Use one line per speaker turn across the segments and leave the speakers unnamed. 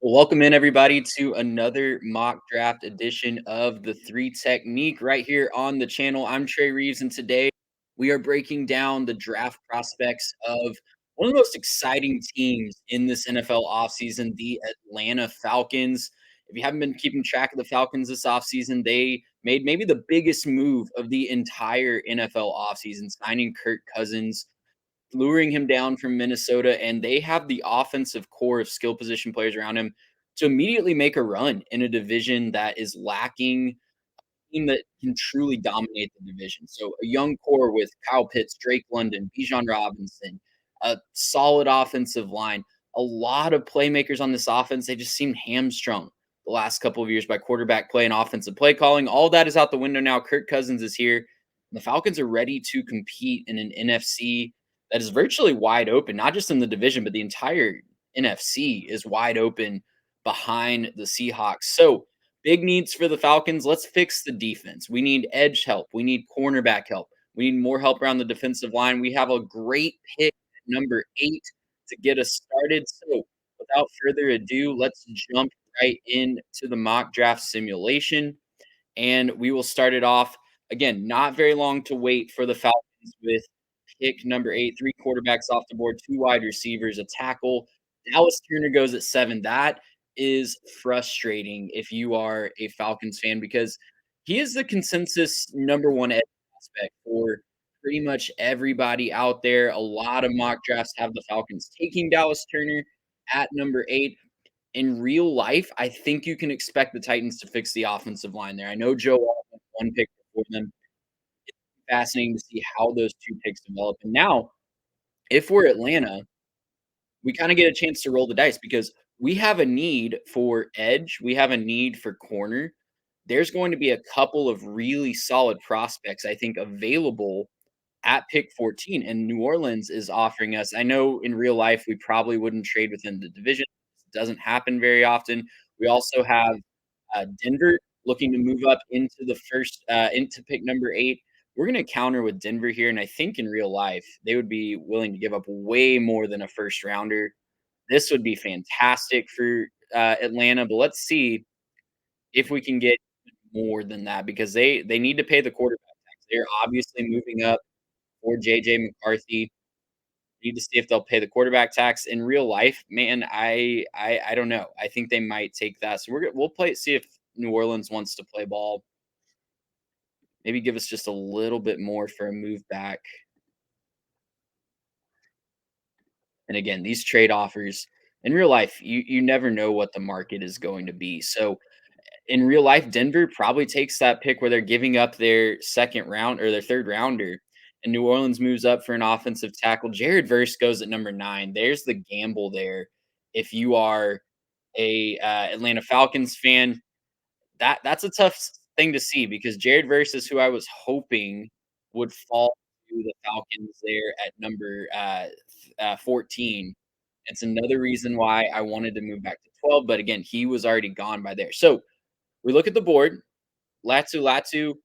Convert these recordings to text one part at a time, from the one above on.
Welcome in everybody to another mock draft edition of the Three Technique right here on the channel. I'm Trey Reeves, and today we are breaking down the draft prospects of one of the most exciting teams in this NFL offseason, the Atlanta Falcons. If you haven't been keeping track of the Falcons this offseason, they made maybe the biggest move of the entire NFL offseason, signing Kirk Cousins, luring him down from Minnesota, and they have the offensive core of skill position players around him to immediately make a run in a division that is lacking team that can truly dominate the division. So a young core with Kyle Pitts, Drake London, Bijan Robinson, a solid offensive line, a lot of playmakers on this offense. They just seem hamstrung the last couple of years by quarterback play and offensive play calling. All that is out the window now. Kirk Cousins is here. The Falcons are ready to compete in an NFC that is virtually wide open, not just in the division, but the entire NFC is wide open behind the Seahawks. So big needs for the Falcons. Let's fix the defense. We need edge help. We need cornerback help. We need more help around the defensive line. We have a great pick at number 8 to get us started. So, without further ado, let's jump right into the mock draft simulation. And we will start it off again, not very long to wait for the Falcons with pick number 8, three quarterbacks off the board, two wide receivers, a tackle. Dallas Turner goes at 7. That is frustrating if you are a Falcons fan because he is the consensus number one edge prospect for pretty much everybody out there. A lot of mock drafts have the Falcons taking Dallas Turner at number 8. In real life, I think you can expect the Titans to fix the offensive line there. I know Joe Wall went one pick before them. It's fascinating to see how those 2 picks develop. And now, if we're Atlanta, we kinda get a chance to roll the dice because we have a need for edge, we have a need for corner. There's going to be a couple of really solid prospects, I think, available at pick 14, and New Orleans is offering us. I know in real life, we probably wouldn't trade within the division. It doesn't happen very often. We also have, Denver looking to move up into the first, into pick number 8. We're gonna counter with Denver here, and I think in real life, they would be willing to give up way more than a first rounder. This would be fantastic for, Atlanta, but let's see if we can get more than that because they need to pay the quarterback tax. They're obviously moving up or JJ McCarthy. Need to see if they'll pay the quarterback tax. In real life, man, I don't know. I think they might take that. So we'll play see if New Orleans wants to play ball. Maybe give us just a little bit more for a move back. And again, these trade offers in real life, you never know what the market is going to be. So in real life, Denver probably takes that pick where they're giving up their second round or their third rounder, and New Orleans moves up for an offensive tackle. Jared Verse goes at number 9. There's the gamble there. If you are a Atlanta Falcons fan, that's a tough thing to see because Jared Verse is who I was hoping would fall to the Falcons there at number 14. It's another reason why I wanted to move back to 12, but again, he was already gone by there. So we look at the board. Latu,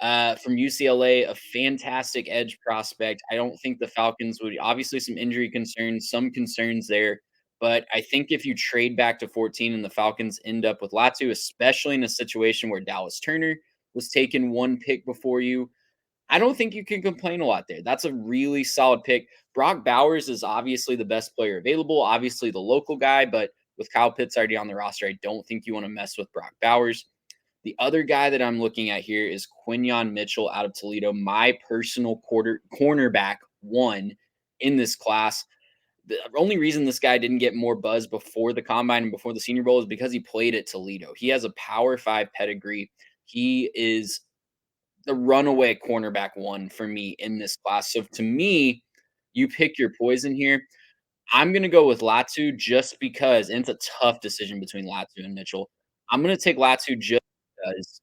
from UCLA, a fantastic edge prospect. I don't think the Falcons would obviously some injury concerns, some concerns there. But I think if you trade back to 14 and the Falcons end up with Latu, especially in a situation where Dallas Turner was taken one pick before you, I don't think you can complain a lot there. That's a really solid pick. Brock Bowers is obviously the best player available, obviously the local guy, but with Kyle Pitts already on the roster, I don't think you want to mess with Brock Bowers. The other guy that I'm looking at here is Quinyon Mitchell out of Toledo, my personal cornerback one in this class. The only reason this guy didn't get more buzz before the combine and before the Senior Bowl is because he played at Toledo. He has a Power 5 pedigree. He is the runaway cornerback one for me in this class. So to me, you pick your poison here. I'm gonna go with Latu just because, and it's a tough decision between Latu and Mitchell. I'm gonna take Latu just because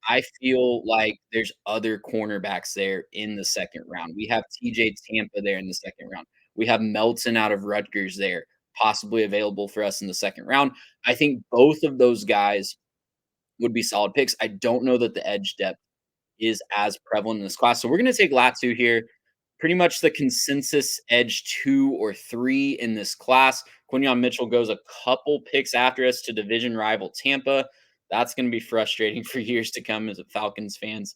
I feel like there's other cornerbacks there in the second round. We have TJ Tampa there in the second round. We have Melton out of Rutgers there, possibly available for us in the second round. I think both of those guys would be solid picks. I don't know that the edge depth is as prevalent in this class. So we're going to take Latu here. pretty much the consensus edge 2 or 3 in this class. Quinion Mitchell goes a couple picks after us to division rival Tampa. That's going to be frustrating for years to come as a Falcons fans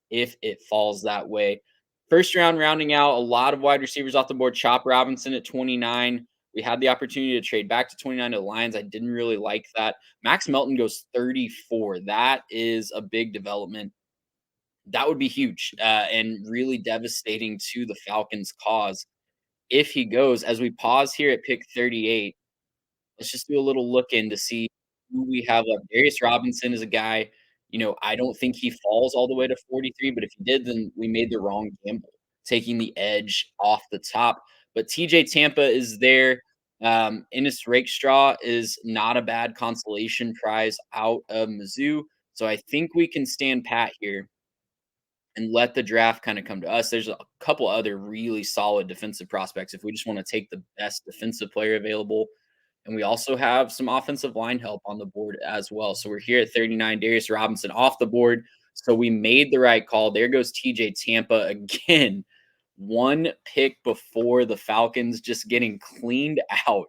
if it falls that way. First round rounding out, a lot of wide receivers off the board. Chop Robinson at 29. We had the opportunity to trade back to 29 to the Lions. I didn't really like that. Max Melton goes 34. That is a big development. That would be huge, and really devastating to the Falcons' cause if he goes. As we pause here at pick 38, let's just do a little look in to see who we have left. Darius Robinson is a guy, I don't think he falls all the way to 43, but if he did, then we made the wrong gamble, taking the edge off the top. But TJ Tampa is there. Ennis Rakestraw is not a bad consolation prize out of Mizzou. So I think we can stand pat here and let the draft kind of come to us. There's a couple other really solid defensive prospects if we just want to take the best defensive player available. And we also have some offensive line help on the board as well. So we're here at 39, Darius Robinson off the board. So we made the right call. There goes TJ Tampa again. One pick before the Falcons just getting cleaned out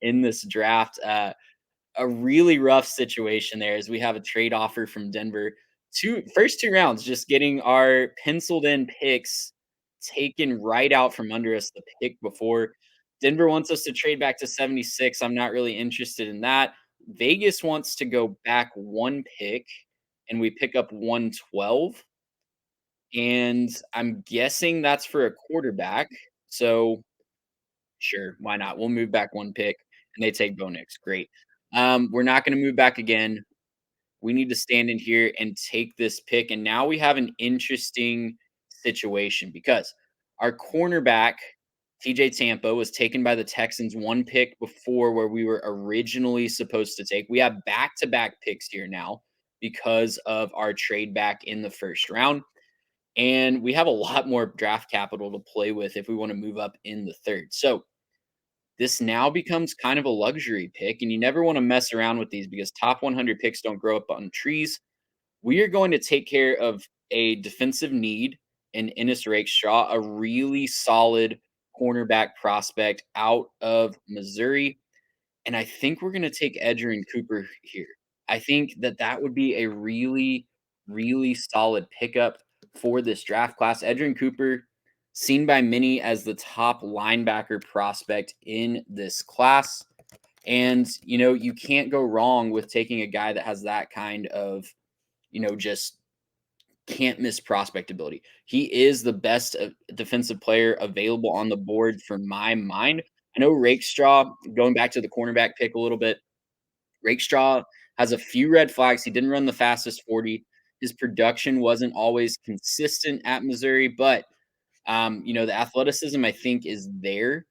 in this draft. A really rough situation there as we have a trade offer from Denver. First two rounds, just getting our penciled in picks taken right out from under us the pick before. Denver wants us to trade back to 76. I'm not really interested in that. Vegas wants to go back one pick and we pick up 112. And I'm guessing that's for a quarterback. So sure, why not? We'll move back one pick and they take Bo Nix. Great. We're not going to move back again. We need to stand in here and take this pick. And now we have an interesting situation because our cornerback, TJ Tampa, was taken by the Texans one pick before where we were originally supposed to take. We have back to back picks here now because of our trade back in the first round. And we have a lot more draft capital to play with if we want to move up in the third. So this now becomes kind of a luxury pick, and you never want to mess around with these because top 100 picks don't grow up on trees. We are going to take care of a defensive need in Ennis Rakestraw, a really solid cornerback prospect out of Missouri. And I think we're going to take Edgerrin Cooper here. I think that that would be a really, really solid pickup for this draft class. Edgerrin Cooper, seen by many as the top linebacker prospect in this class. And, you can't go wrong with taking a guy that has that kind of, just can't miss prospect ability. He is the best defensive player available on the board for my mind. I know Rakestraw, going back to the cornerback pick a little bit, Rakestraw has a few red flags. He didn't run the fastest 40. His production wasn't always consistent at Missouri, but the athleticism I think is there.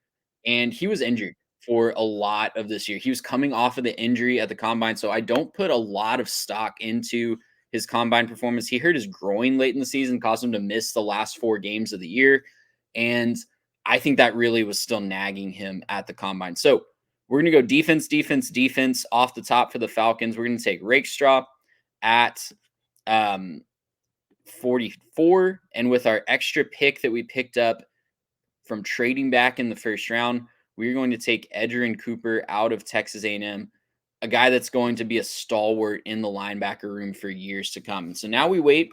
And he was injured for a lot of this year. He was coming off of the injury at the combine. So I don't put a lot of stock into his combine performance. He hurt his groin late in the season, caused him to miss the last 4 games of the year. And I think that really was still nagging him at the combine. So we're going to go defense, defense, defense off the top for the Falcons. We're going to take Rakestraw at um, 44. And with our extra pick that we picked up from trading back in the first round, we're going to take Edgerrin Cooper out of Texas A&M, a guy that's going to be a stalwart in the linebacker room for years to come. And so now we wait.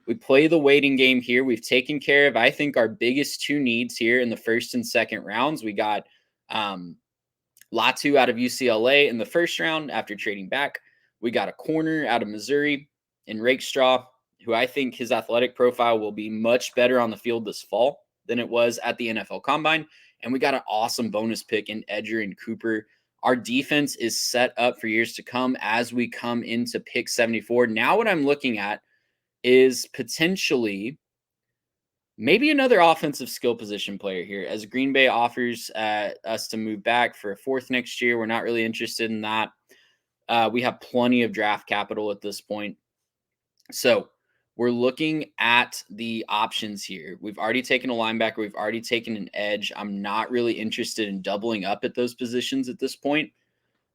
We play the waiting game here. We've taken care of, I think, our biggest two needs here in the first and second rounds. We got Latu out of UCLA in the first round after trading back. We got a corner out of Missouri in Rakestraw, who I think his athletic profile will be much better on the field this fall than it was at the NFL Combine. And we got an awesome bonus pick in Edgerrin Cooper. Our defense is set up for years to come as we come into pick 74. Now what I'm looking at is potentially maybe another offensive skill position player here as Green Bay offers us to move back for a fourth next year. We're not really interested in that. We have plenty of draft capital at this point. So we're looking at the options here. We've already taken a linebacker. We've already taken an edge. I'm not really interested in doubling up at those positions at this point.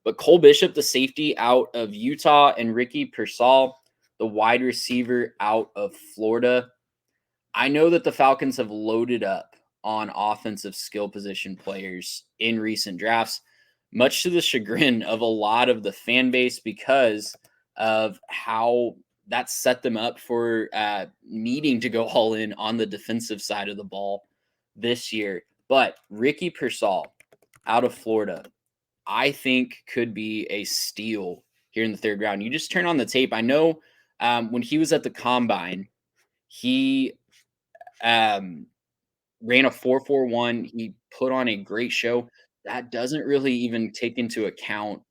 But Cole Bishop, the safety out of Utah, and Ricky Pearsall, the wide receiver out of Florida. I know that the Falcons have loaded up on offensive skill position players in recent drafts, much to the chagrin of a lot of the fan base because of how that set them up for needing to go all in on the defensive side of the ball this year. But Ricky Pearsall out of Florida, I think could be a steal here in the third round. You just turn on the tape. I know when he was at the combine, he um, ran a 4.41. He put on a great show. That doesn't really even take into account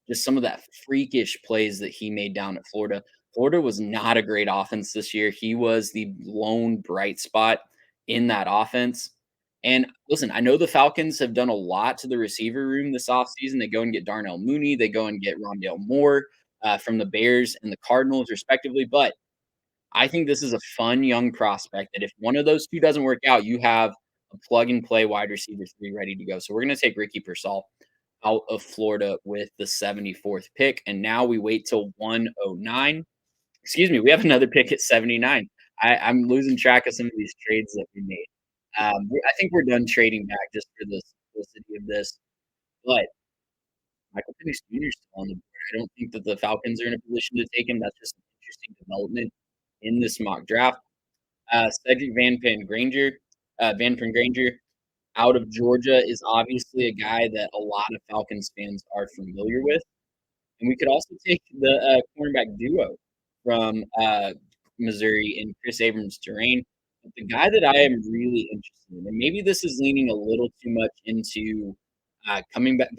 just some of that freakish plays that he made down at Florida. Florida was not a great offense this year. He was the lone bright spot in that offense. And listen, I know the Falcons have done a lot to the receiver room this offseason. They go and get Darnell Mooney, they go and get Rondale Moore from the Bears and the Cardinals, respectively. But I think this is a fun young prospect that if one of those 2 doesn't work out, you have a plug and play wide receiver 3 ready to go. So we're gonna take Ricky Pearsall out of Florida with the 74th pick, and now we wait till 109. Excuse me, we have another pick at 79. I'm losing track of some of these trades that we made. I think we're done trading back just for the simplicity of this, but Michael Penix Jr. is still on the board. I don't think that the Falcons are in a position to take him. That's just an interesting development in this mock draft. Cedric Van Pen Granger out of Georgia is obviously a guy that a lot of Falcons fans are familiar with. And we could also take the cornerback duo from Missouri in Chris Abrams-Durain. But the guy that I am really interested in, and maybe this is leaning a little too much into coming back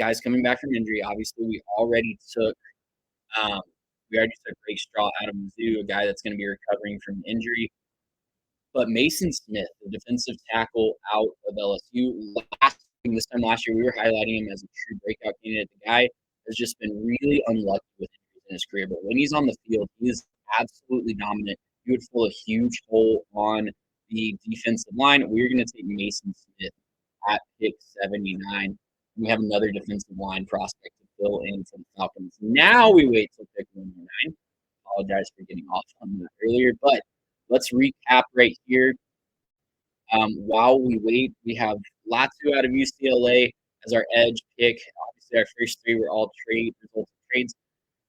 from injury. Obviously, um, we already took Greg Straw out of Mizzou, a guy that's going to be recovering from injury. But Mason Smith, the defensive tackle out of LSU, this time last year, we were highlighting him as a true breakout candidate. The guy has just been really unlucky with injuries in his career, but when he's on the field, he is absolutely dominant. He would fill a huge hole on the defensive line. We're going to take Mason Smith at pick 79. We have another defensive line prospect to fill in for the Falcons. Now we wait till pick 109. Apologize for getting off on that earlier, but let's recap right here. While we wait, we have Latu out of UCLA as our edge pick. Obviously, our first 3 were all results of trades.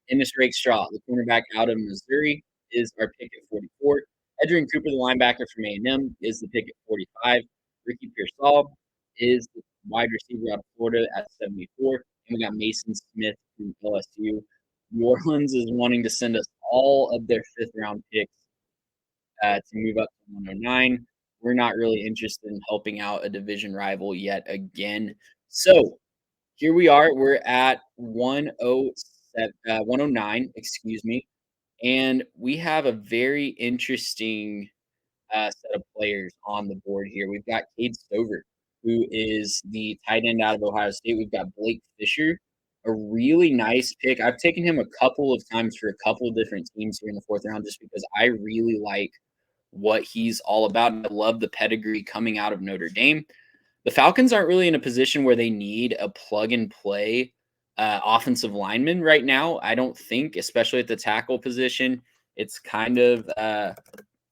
Ennis Rakestraw, the cornerback out of Missouri, is our pick at 44. Edgerrin Cooper, the linebacker from A&M, is the pick at 45. Ricky Pearsall is the wide receiver out of Florida at 74. And we got Mason Smith from LSU. New Orleans is wanting to send us all of their fifth-round picks to move up to 109. We're not really interested in helping out a division rival yet again. So here we are. We're at 109, excuse me. And we have a very interesting set of players on the board here. We've got Cade Stover, who is the tight end out of Ohio State. We've got Blake Fisher, a really nice pick. I've taken him a couple of times for a couple of different teams here in the fourth round just because I really like what he's all about. And I love the pedigree coming out of Notre Dame. The Falcons aren't really in a position where they need a plug and play offensive lineman right now. I don't think, especially at the tackle position, it's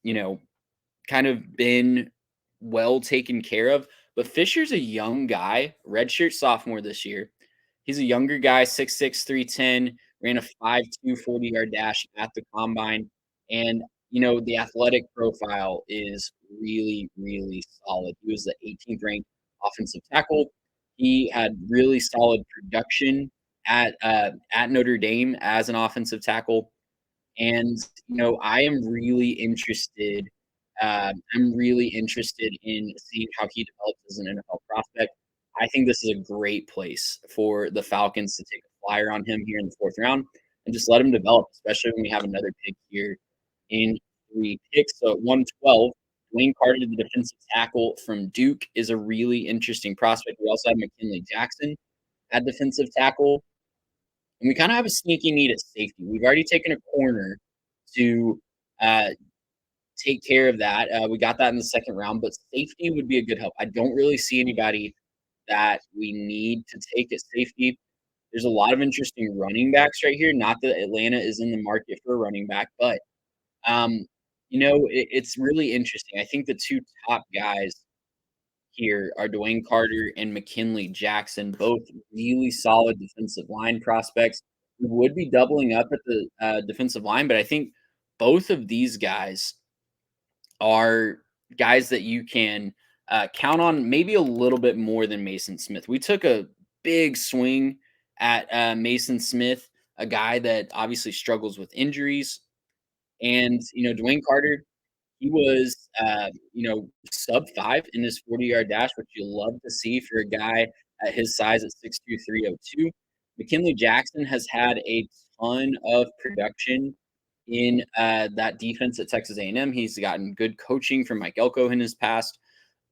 you know, kind of been well taken care of. But Fisher's a young guy, redshirt sophomore this year. He's a younger guy, 6'6", 310, ran a 5.2 40-yard dash at the combine. And, the athletic profile is really, really solid. He was the 18th ranked offensive tackle. He had really solid production at Notre Dame as an offensive tackle. And, I am really interested. I'm really interested in seeing how he develops as an NFL prospect. I think this is a great place for the Falcons to take a flyer on him here in the fourth round and just let him develop, especially when we have another pick here in 3 picks. So at 112, Dwayne Carter, the defensive tackle from Duke, is a really interesting prospect. We also have McKinley Jackson at defensive tackle. And we kind of have a sneaky need at safety. We've already taken a corner to take care of that. We got that in the second round, but safety would be a good help. I don't really see anybody that we need to take at safety. There's a lot of interesting running backs right here. Not that Atlanta is in the market for a running back, but it's really interesting. I think the 2 top guys here are Dwayne Carter and McKinley Jackson, both really solid defensive line prospects. We would be doubling up at the, defensive line, but I think both of these guys are guys that you can, count on maybe a little bit more than Mason Smith. We took a big swing at, Mason Smith, a guy that obviously struggles with injuries, and, Dwayne Carter, he was, sub 5 in his 40-yard dash, which you love to see for a guy at his size at 6'2", 302. McKinley Jackson has had a ton of production in, that defense at Texas A&M. He's gotten good coaching from Mike Elko in his past,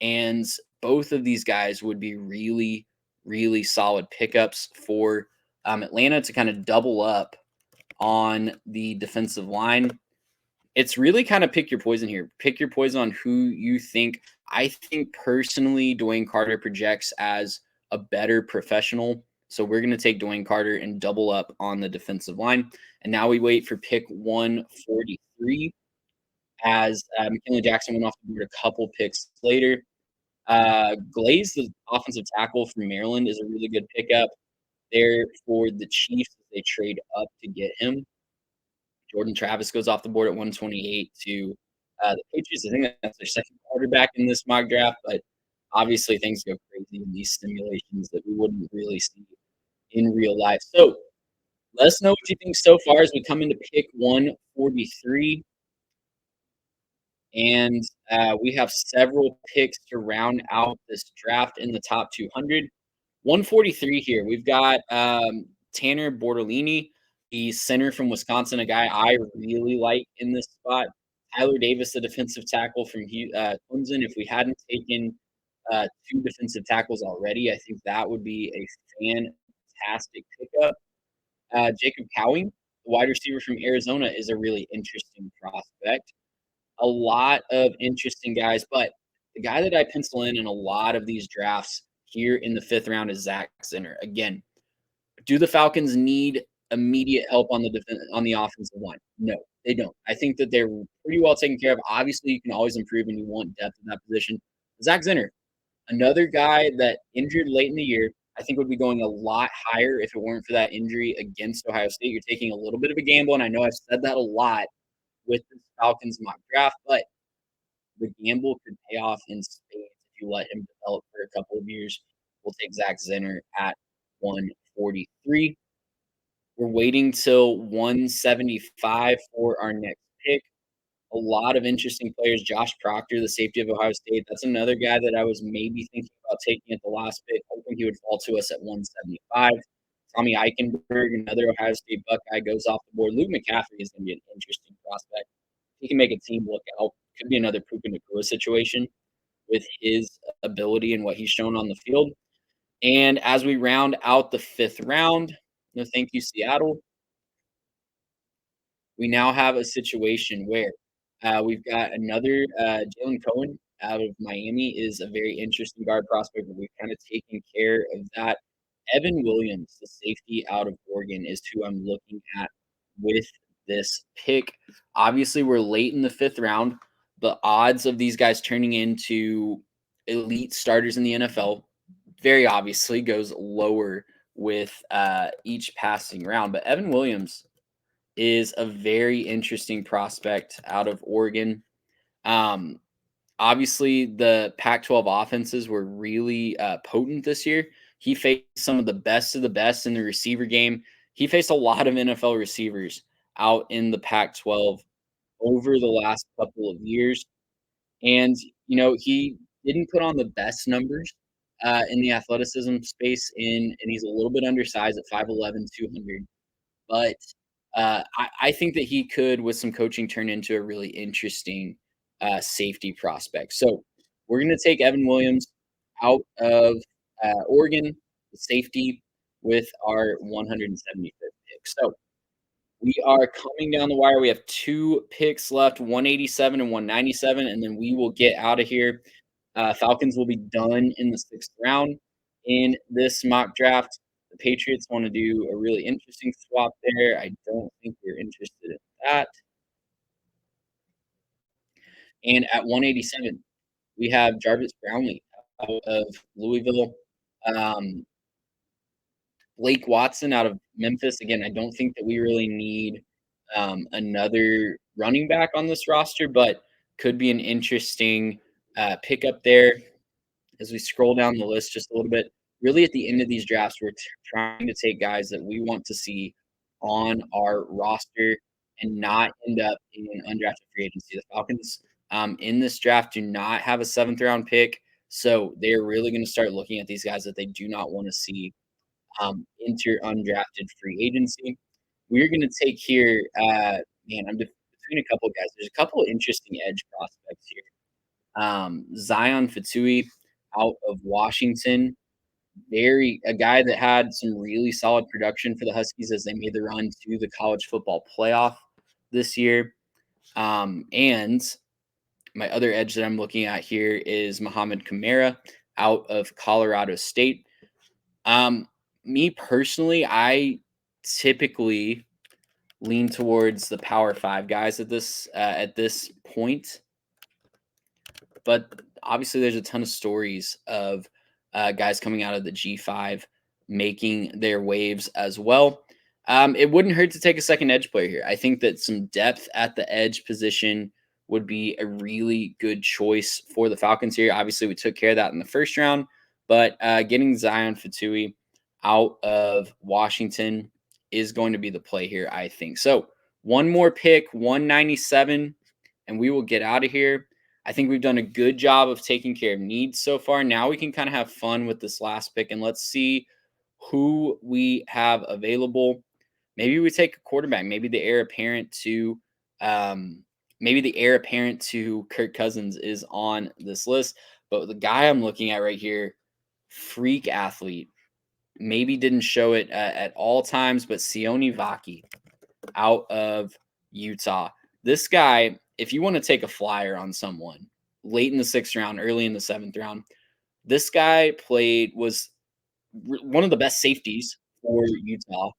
and both of these guys would be really, really solid pickups for, Atlanta to kinda double up on the defensive line. It's really kind of pick your poison here. Pick your poison on who you think. I think personally, Dwayne Carter projects as a better professional. So we're going to take Dwayne Carter and double up on the defensive line. And now we wait for pick 143 as McKinley Jackson went off the board a couple picks later. Glaze, the offensive tackle from Maryland, is a really good pickup there for the Chiefs as they trade up to get him. Jordan Travis goes off the board at 128 to the Patriots. I think that's their second quarterback in this mock draft, but obviously things go crazy in these simulations that we wouldn't really see in real life. So let us know what you think so far as we come into pick 143. And we have several picks to round out this draft in the top 200. 143 here. We've got Tanner Bortolini, the center from Wisconsin, a guy I really like in this spot. Tyler Davis, the defensive tackle from Clemson. If we hadn't taken two defensive tackles already, I think that would be a fantastic pickup. Jacob Cowing, the wide receiver from Arizona, is a really interesting prospect. A lot of interesting guys, but the guy that I pencil in a lot of these drafts here in the 5th round is Zach Zinner. Again, do the Falcons need immediate help on the offensive line? No, they don't. I think that they're pretty well taken care of. Obviously, you can always improve and you want depth in that position. Zach Zinner, another guy that injured late in the year, I think would be going a lot higher if it weren't for that injury against Ohio State. You're taking a little bit of a gamble, and I know I've said that a lot with the Falcons mock draft, but the gamble could pay off in spades if you let him develop for a couple of years. We'll take Zach Zinner at 143. We're waiting till 175 for our next pick. A lot of interesting players. Josh Proctor, the safety of Ohio State. That's another guy that I was maybe thinking about taking at the last pick, hoping he would fall to us at 175. Tommy Eichenberg, another Ohio State Buckeye, goes off the board. Luke McCaffrey is going to be an interesting prospect. He can make a team look out. Could be another Puka Nacua situation with his ability and what he's shown on the field. And as we round out the 5th round, no thank you, Seattle, we now have a situation where we've got another Jalen Cohen out of Miami is a very interesting guard prospect, but we've kind of taken care of that. Evan Williams, the safety out of Oregon, is who I'm looking at with this pick. Obviously, we're late in the 5th round. The odds of these guys turning into elite starters in the NFL very obviously goes lower with each passing round. But Evan Williams is a very interesting prospect out of Oregon. Um, Obviously, the Pac-12 offenses were really potent this year. He faced some of the best in the receiver game. He faced a lot of NFL receivers out in the Pac-12 over the last couple of years. And, he didn't put on the best numbers in the athleticism space and he's a little bit undersized at 5'11", 200. But I think that he could, with some coaching, turn into a really interesting safety prospect. So we're going to take Evan Williams out of Oregon, the safety, with our 175th pick. So we are coming down the wire. We have 2 picks left, 187 and 197, and then we will get out of here. Falcons will be done in the 6th round in this mock draft. The Patriots want to do a really interesting swap there. I don't think you're interested in that. And at 187, we have Jarvis Brownlee out of Louisville. Um, Blake Watson out of Memphis. Again, I don't think that we really need another running back on this roster, but could be an interesting pickup there as we scroll down the list just a little bit. Really, at the end of these drafts, we're trying to take guys that we want to see on our roster and not end up in an undrafted free agency. The Falcons in this draft do not have a seventh round pick, so they're really going to start looking at these guys that they do not want to see enter undrafted free agency. We're going to take here, man, between a couple of guys. There's a couple of interesting edge prospects here. Zion Fatui out of Washington, a guy that had some really solid production for the Huskies as they made the run to the college football playoff this year. And my other edge that I'm looking at here is Muhammad Kamara out of Colorado State. Me personally, I typically lean towards the Power Five guys at this point, but obviously there's a ton of stories of guys coming out of the G5 making their waves as well. It wouldn't hurt to take a second edge player here. I think that some depth at the edge position would be a really good choice for the Falcons here. Obviously, we took care of that in the first round, but getting Zion Fatui out of Washington is going to be the play here, I think. So one more pick, 197, and we will get out of here. I think we've done a good job of taking care of needs so far. Now we can kind of have fun with this last pick, and let's see who we have available. Maybe we take a quarterback. Maybe the heir apparent to Kirk Cousins is on this list. But the guy I'm looking at right here, freak athlete, maybe didn't show it at all times, but Sione Vaki out of Utah. This guy, if you want to take a flyer on someone late in the 6th round, early in the 7th round, this guy was one of the best safeties for Utah.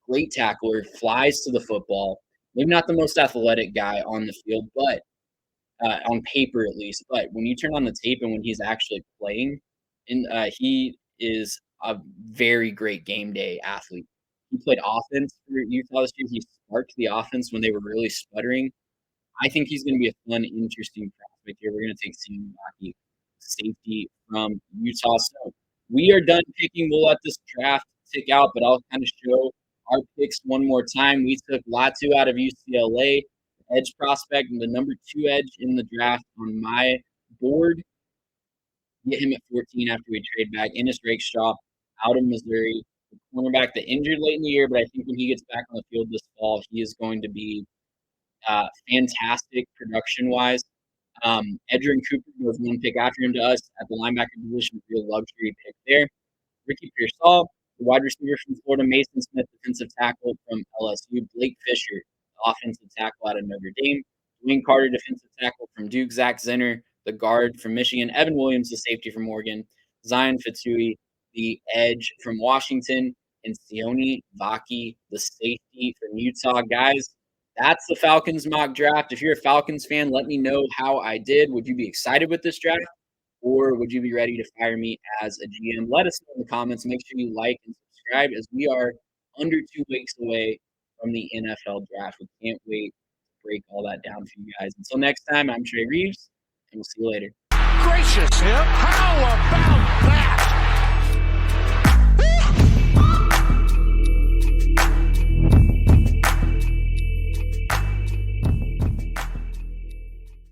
Great tackler, flies to the football. Maybe not the most athletic guy on the field, but on paper at least. But when you turn on the tape and when he's actually playing, he is a very great game day athlete. He played offense for Utah this year. He sparked the offense when they were really sputtering. I think he's going to be a fun, interesting prospect here. We're going to take Sam Rocky, safety from Utah. So we are done picking. We'll let this draft tick out, but I'll kind of show our picks one more time. We took Latu out of UCLA, edge prospect, and the number 2 edge in the draft on my board. Get him at 14 after we trade back. Ennis Rakestraw out of Missouri, the cornerback that injured late in the year, but I think when he gets back on the field this fall, he is going to be fantastic production-wise. Edgerrin Cooper was one pick after him to us at the linebacker position, real luxury pick there. Ricky Pearsall, the wide receiver from Florida, Mason Smith, defensive tackle from LSU, Blake Fisher, the offensive tackle out of Notre Dame, Dwayne Carter, defensive tackle from Duke, Zach Zenner, the guard from Michigan, Evan Williams, the safety from Oregon, Zion Fatui, the edge from Washington, and Sione Vaki, the safety from Utah. Guys, that's the Falcons mock draft. If you're a Falcons fan, let me know how I did. Would you be excited with this draft? Or would you be ready to fire me as a GM? Let us know in the comments. Make sure you like and subscribe as we are under 2 weeks away from the NFL draft. We can't wait to break all that down for you guys. Until next time, I'm Trey Reeves, and we'll see you later.
Gracious, how about